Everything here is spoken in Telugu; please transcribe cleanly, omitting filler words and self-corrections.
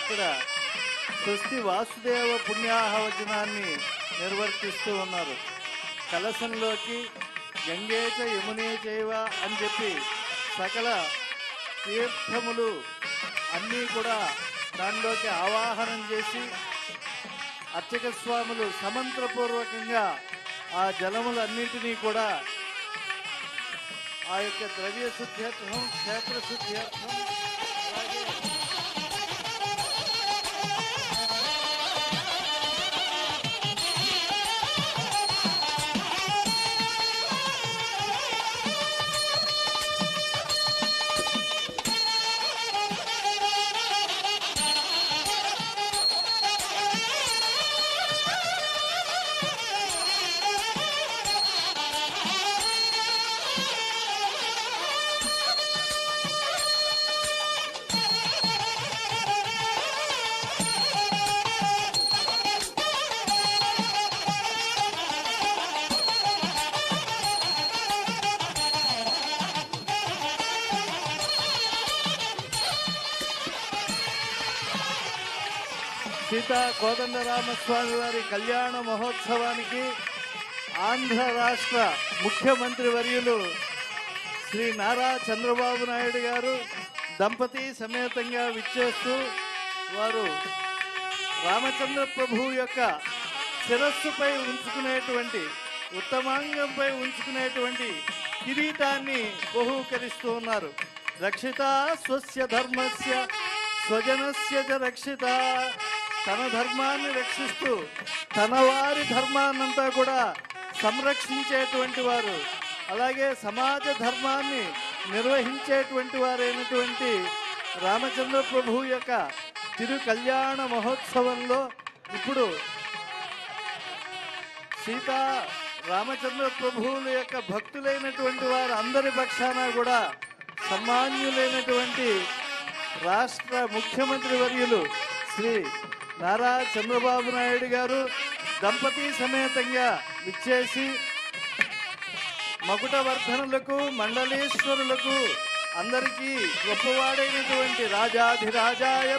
ఇక్కడ స్వస్తి వాసుదేవ పుణ్యాహవచనాన్ని నిర్వర్తిస్తూ ఉన్నారు. కలశంలోకి గంగేచ యమునే చైవ అని చెప్పి సకల తీర్థములు అన్నీ కూడా దానిలోకి ఆవాహనం చేసి అర్చక స్వాములు సమంత్రపూర్వకంగా ఆ జలములన్నింటినీ కూడా ఆ యొక్క ద్రవ్య శుద్ధ్యర్థం, క్షేత్ర శుద్ధ్యర్థం, అలాగే సీతా కోదండరామస్వామి వారి కళ్యాణ మహోత్సవానికి ఆంధ్ర రాష్ట్ర ముఖ్యమంత్రి వర్యులు శ్రీ నారా చంద్రబాబు నాయుడు గారు దంపతి సమేతంగా విచ్చేస్తూ వారు రామచంద్ర ప్రభువు యొక్క శిరస్సుపై ఉంచుకునేటువంటి, ఉత్తమాంగంపై ఉంచుకునేటువంటి కిరీటాన్ని బహూకరిస్తూ ఉన్నారు. రక్షిత స్వస్య ధర్మస్య స్వజనస్య చ రక్షిత. తన ధర్మాన్ని రక్షిస్తూ తన వారి ధర్మాన్నంతా కూడా సంరక్షించేటువంటి వారు, అలాగే సమాజ ధర్మాన్ని నిర్వహించేటువంటి వారైనటువంటి రామచంద్ర ప్రభువు యొక్క తిరు కళ్యాణ మహోత్సవంలో ఇప్పుడు సీతా రామచంద్ర ప్రభువుల యొక్క భక్తులైనటువంటి వారు అందరి పక్షాన కూడా సన్మాన్యులైనటువంటి రాష్ట్ర ముఖ్యమంత్రి వర్యులు శ్రీ నారా చంద్రబాబు నాయుడు గారు దంపతి సమేతంగా విచ్చేసి మకుటవర్ధనులకు, మండలేశ్వరులకు అందరికీ గొప్పవాడైనటువంటి రాజాధిరాజాయ